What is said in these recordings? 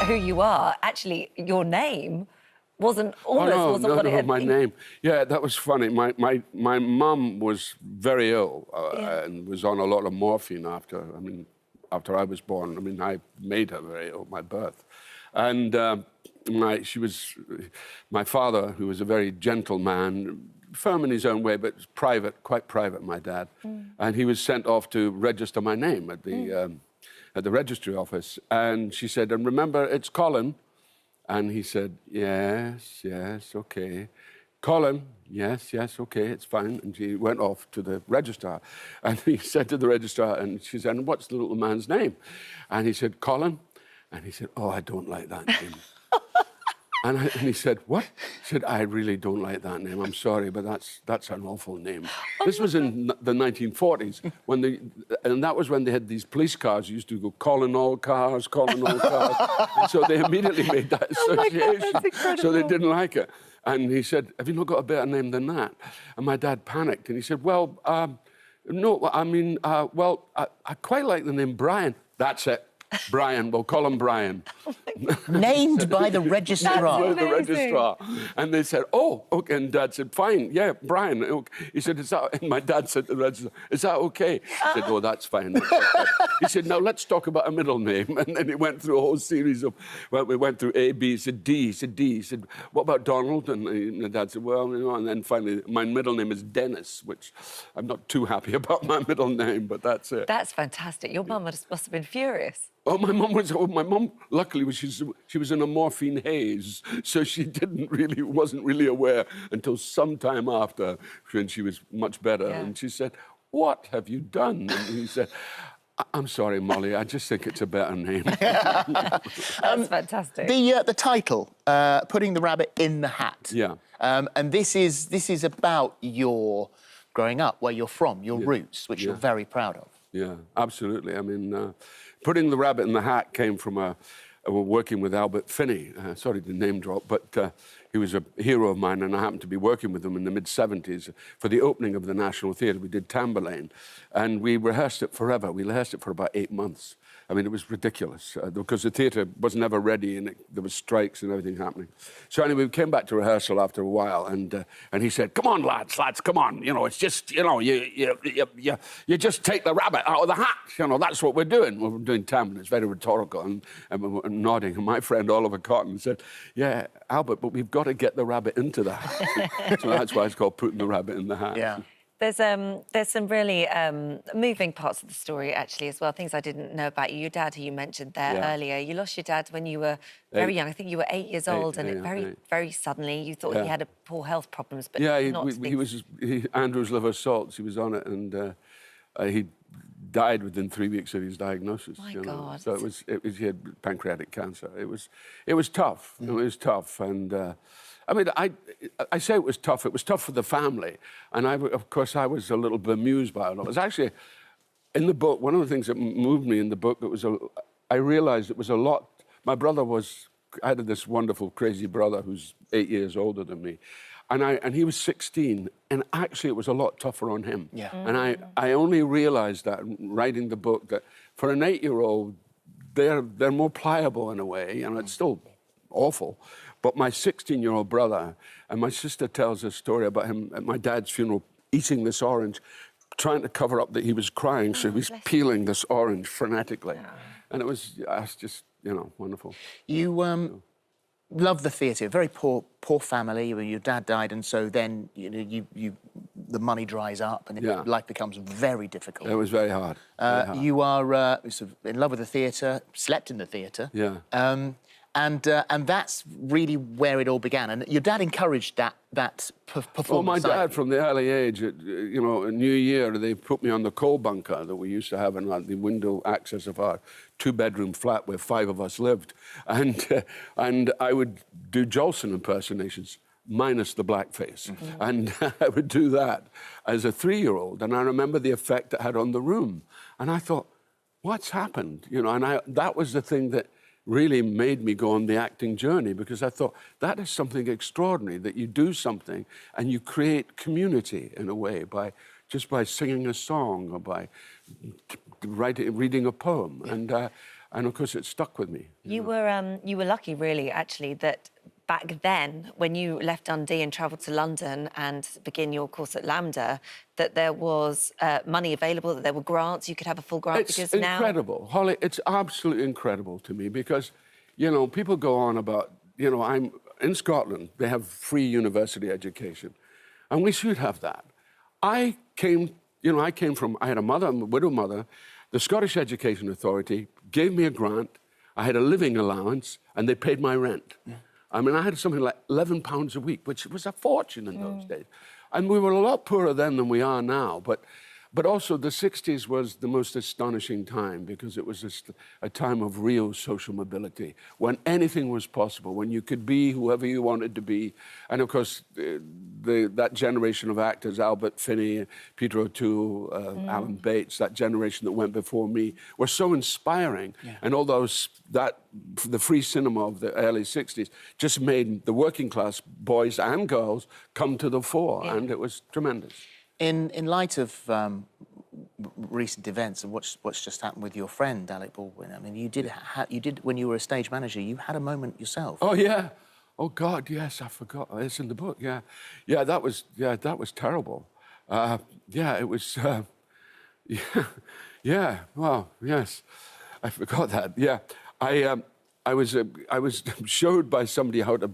who you are, actually, your name wasn't wasn't what it had my been. name. Yeah, that was funny. My mum was very ill and was on a lot of morphine after I was born. I mean, I made her very ill, my birth. And my father, who was a very gentle man, firm in his own way, but private, quite private, my dad. And he was sent off to register my name at the registry office. And she said, and remember, it's Colin. And he said, yes, okay. Colin, yes, okay, it's fine. And she went off to the registrar. And he said to the registrar, and she said, and what's the little man's name? And he said, Colin. And he said, oh, I don't like that name. And he said, what? He said, I really don't like that name. I'm sorry, but that's an awful name. This was in the 1940s, and that was when they had these police cars. You used to go, calling all cars. And so they immediately made that association. Oh my God, that's incredible. So they didn't like it. And he said, have you not got a better name than that? And my dad panicked, and he said, well, no, I mean, well, I quite like the name Brian. That's it. Brian, we'll call him Brian. Named by the registrar. By the registrar. And they said, oh, okay. And Dad said, fine, yeah, Brian. Okay. He said, is that... And my dad said to the registrar, is that okay? He said, oh, that's fine. That's okay. He said, now let's talk about a middle name. And then he went through a whole series of... Well, we went through A, B, he said D. He said D. He said, what about Donald? And my dad said, well, you know, and then finally, my middle name is Dennis, which I'm not too happy about my middle name, but that's it. That's fantastic. Your mum must have been furious. Oh, my mum, luckily, she was in a morphine haze, so she wasn't really aware until some time after, when she was much better. Yeah. And she said, what have you done? And he said, I'm sorry, Molly, I just think it's a better name. That's fantastic. The title, Putting the Rabbit in the Hat. Yeah. And this is about your growing up, where you're from, your roots, which you're very proud of. Yeah, absolutely. I mean, Putting the Rabbit in the Hat came from working with Albert Finney. Sorry to name drop, but he was a hero of mine, and I happened to be working with him in the mid-'70s for the opening of the National Theatre. We did Tamburlaine, and we rehearsed it forever. We rehearsed it for about 8 months. I mean, it was ridiculous because the theatre was never ready, and there was strikes and everything happening. So anyway, we came back to rehearsal after a while, and he said, "Come on, lads, come on. You know, it's just, you know, you just take the rabbit out of the hat. You know, that's what we're doing. We're doing Tamburlaine. It's very rhetorical." And I'm nodding, and my friend Oliver Cotton said, "Yeah, Albert, but we've got to get the rabbit into the hat." So that's why it's called Putting the Rabbit in the Hat. Yeah. There's some really moving parts of the story, actually, as well, things I didn't know about you. Your dad, who you mentioned there earlier, you lost your dad when you were very young. I think you were 8 years old, and very suddenly you thought he had poor health problems, but Andrew's liver salts, he was on it, and he died within 3 weeks of his diagnosis. My God. So he had pancreatic cancer. It was tough. It was tough, and I mean, I say it was tough. It was tough for the family, and of course I was a little bemused by it. It was actually in the book. One of the things that moved me in the book, I realised it was a lot. My brother I had this wonderful, crazy brother who's 8 years older than me, and he was 16, and actually it was a lot tougher on him. Yeah. And I only realised that writing the book, that for an 8-year-old, they're more pliable in a way, and it's still awful. But my 16-year-old brother, and my sister tells a story about him at my dad's funeral, eating this orange, trying to cover up that he was crying, so he was peeling this orange frenetically. Yeah. And it was just, you know, wonderful. You love the theatre, very poor family. Your dad died, and so then the money dries up, and life becomes very difficult. It was very hard. You are sort of in love with the theatre, slept in the theatre. Yeah. And that's really where it all began. And your dad encouraged that performance. Well, my dad, from the early age, you know, New Year, they put me on the coal bunker that we used to have in the window access of our 2-bedroom flat where 5 of us lived. And I would do Jolson impersonations, minus the blackface. Mm-hmm. And I would do that as a 3-year-old. And I remember the effect it had on the room. And I thought, what's happened? You know, and that was the thing that really made me go on the acting journey, because I thought that is something extraordinary, that you do something and you create community in a way just by singing a song or by reading a poem. And And, of course, it stuck with me. You were lucky, really, actually, that back then, when you left Dundee and travelled to London and begin your course at LAMDA, that there was money available, that there were grants, you could have a full grant. It's incredible, Holly. It's absolutely incredible to me because, you know, people go on about, you know, I'm in Scotland, they have free university education, and we should have that. I came from, I had a mother, a widow mother. The Scottish Education Authority gave me a grant, I had a living allowance, and they paid my rent. Yeah. I mean, I had something like £11 a week, which was a fortune in those days. And we were a lot poorer then than we are now, but also the 60s was the most astonishing time because it was just a time of real social mobility, when anything was possible, when you could be whoever you wanted to be. And of course, that generation of actors, Albert Finney, Peter O'Toole, Alan Bates, that generation that went before me, were so inspiring. Yeah. And all those, the free cinema of the early 60s just made the working class boys and girls come to the fore, and it was tremendous. In light of recent events and what's just happened with your friend Alec Baldwin, I mean, you did when you were a stage manager, you had a moment yourself. Oh yeah, oh God, yes, I forgot. It's in the book. Yeah, that was terrible. Yeah, it was. Yeah. Well, yes, I forgot that. Yeah, I was showed by somebody how to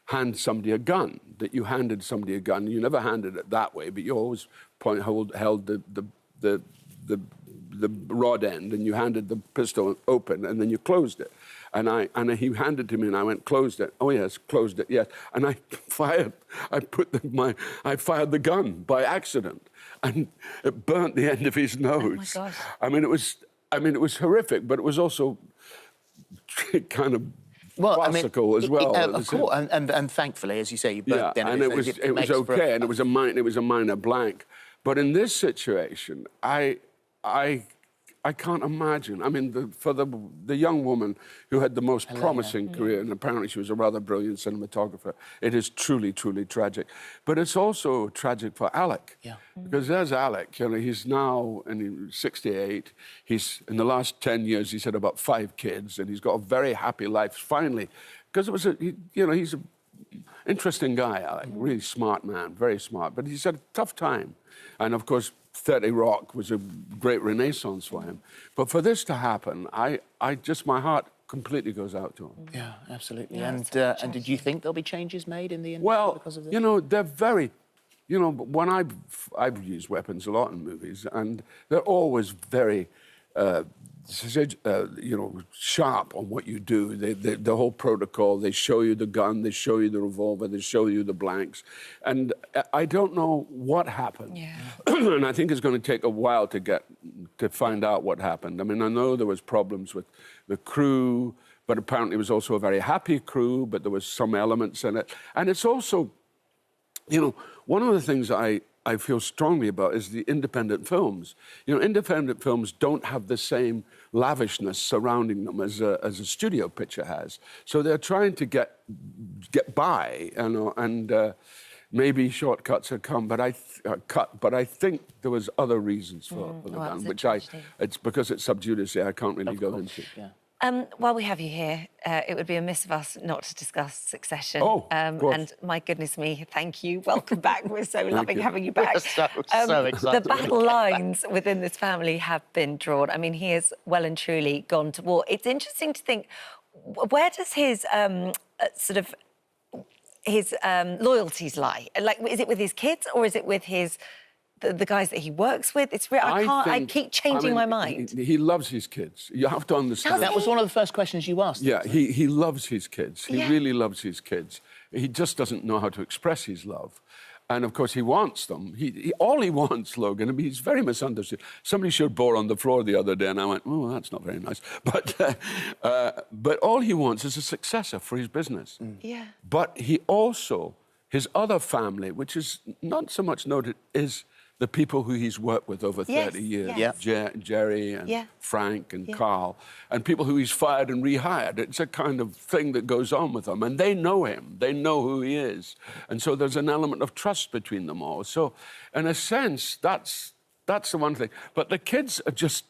hand somebody a gun, that you handed somebody a gun. You never handed it that way, but you always held the rod end, and you handed the pistol open, and then you closed it. And he handed it to me, and I went, closed it. Oh yes, closed it, yes. And I fired. I fired the gun by accident, and it burnt the end of his nose. Oh my gosh. I mean, it was horrific, but it was also kind of classical as well. Of course, and thankfully, as you say, you burnt and it was okay, and it was a minor blank. But in this situation, I can't imagine. I mean, for the young woman who had the most promising career, and apparently she was a rather brilliant cinematographer, it is truly, truly tragic. But it's also tragic for Alec. Yeah. Because there's Alec, you know, he's now 68. He's, in the last 10 years, he's had about 5 kids, and he's got a very happy life, finally. Because it was he's an interesting guy, Alec, really smart man, very smart. But he's had a tough time. And of course, 30 Rock was a great renaissance for him. But for this to happen, my heart completely goes out to him. Yeah, absolutely. Yeah, and did you think there'll be changes made in the industry because of this? You know, they're very... You know, when I've used weapons a lot in movies, and they're always very, sharp on what you do. The whole protocol, they show you the gun, they show you the revolver, they show you the blanks. And I don't know what happened. Yeah. And I think it's going to take a while to find out what happened. I mean, I know there was problems with the crew, but apparently it was also a very happy crew, but there was some elements in it. And it's also, you know, one of the things I feel strongly about is the independent films. You know, independent films don't have the same lavishness surrounding them as a studio picture has. So they're trying to get by, you know, and maybe shortcuts have come, but I think there was other reasons for the gun, which it's because it's sub judice, I can't really go into. Yeah. While we have you here, it would be amiss of us not to discuss Succession. Oh, and my goodness me, thank you. Welcome back. We're so loving having you back. So excited. The battle lines within this family have been drawn. I mean, he has well and truly gone to war. It's interesting to think, where does his loyalties lie? Like, is it with his kids or is it with the guys that he works with? It's I keep changing my mind. He loves his kids. You have to understand. That was one of the first questions you asked. Yeah, he loves his kids. He really loves his kids. He just doesn't know how to express his love. And, of course, he wants them. All he wants, Logan, I mean, he's very misunderstood. Somebody showed Boar on the floor the other day, and I went, oh, that's not very nice. But all he wants is a successor for his business. Yeah. But he also, his other family, which is not so much noted, is the people who he's worked with over 30 years. Yes. Jerry and Frank and Carl, and people who he's fired and rehired. It's a kind of thing that goes on with them. And they know him. They know who he is. And so there's an element of trust between them all. So, in a sense, that's the one thing. But the kids are just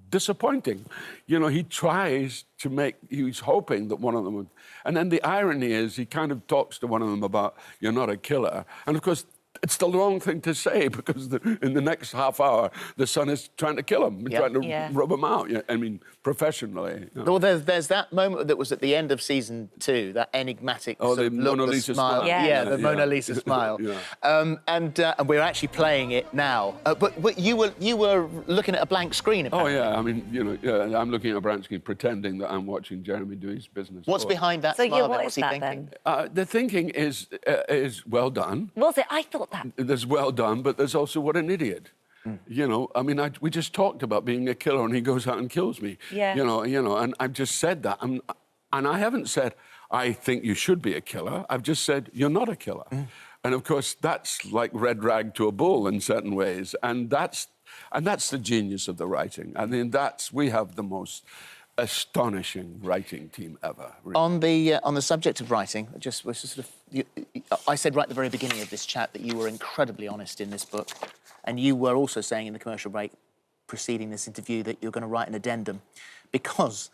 disappointing. You know, he tries to make, he's hoping that one of them would... And then the irony is he kind of talks to one of them about, you're not a killer. And, of course, it's the wrong thing to say because in the next half hour, the son is trying to kill him, trying to rub him out. I mean, professionally. You know. Well, there's that moment that was at the end of season 2, that enigmatic the Mona Lisa smile. The Mona Lisa smile. And we're actually playing it now. But you were looking at a blank screen, apparently. Oh, yeah. I mean, you know, I'm looking at a blank screen pretending that I'm watching Jeremy do his business. What's behind that smile? What's he thinking? The thinking is well done. Was it? I thought that. There's well done, but there's also what an idiot. You know, I mean, we just talked about being a killer, and he goes out and kills me. Yeah. You know, and I've just said that, and I haven't said I think you should be a killer. I've just said you're not a killer, and of course that's like red rag to a bull in certain ways, and that's the genius of the writing. I mean, we have the most astonishing writing team ever. Really. On the subject of writing, I said right at the very beginning of this chat that you were incredibly honest in this book, and you were also saying in the commercial break preceding this interview that you're going to write an addendum because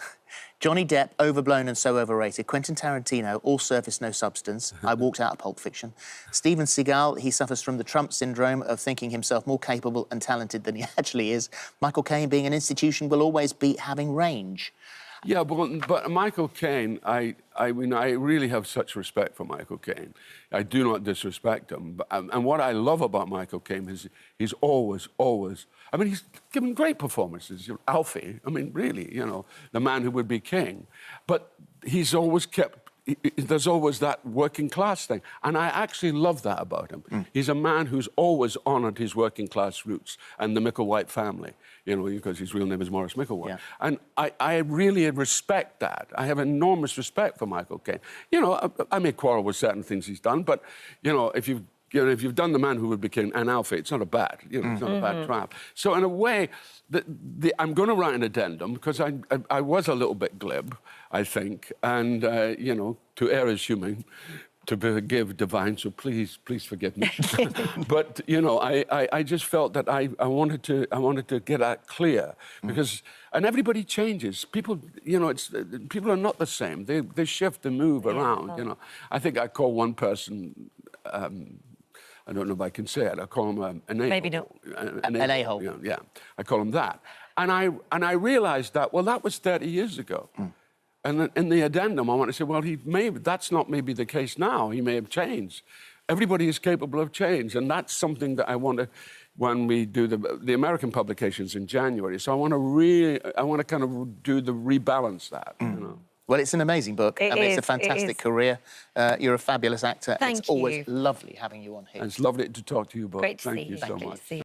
Johnny Depp, overblown and so overrated. Quentin Tarantino, all surface, no substance. I walked out of Pulp Fiction. Steven Seagal, he suffers from the Trump syndrome of thinking himself more capable and talented than he actually is. Michael Caine, being an institution, will always beat having range. Yeah, but Michael Caine, I mean, I really have such respect for Michael Caine. I do not disrespect him. And what I love about Michael Caine is he's always... I mean, he's given great performances. Alfie, I mean, really, you know, the man who would be king. But he's always kept... There's always that working class thing. And I actually love that about him. He's a man who's always honoured his working class roots and the Micklewhite family, you know, because his real name is Maurice Micklewhite. Yeah. And I really respect that. I have enormous respect for Michael Caine. You know, I may quarrel with certain things he's done, but, you know, if you've done The Man Who Would Be King and Alfie, it's not a bad, you know, it's not a bad trial. So in a way, I'm going to write an addendum because I was a little bit glib, I think, and, you know, to err is human, to forgive divine, so please forgive me. But, you know, I just felt that I wanted to get that clear because... And everybody changes. People, you know, people are not the same. They shift and move around, you know. I think I call one person... I don't know if I can say it. I call him an a-hole. Maybe not. An a-hole. Yeah, I call him that. And I realised that, well, that was 30 years ago. And in the addendum, I want to say, well, that's not maybe the case now. He may have changed. Everybody is capable of change, and that's something that I want to, when we do the American publications in January. So I want to kind of rebalance that, you know. Well, it's an amazing book. I mean, it's a fantastic career. You're a fabulous actor. Thank you. It's always lovely having you on here. And it's lovely to talk to you both. Great to Thank see you so much.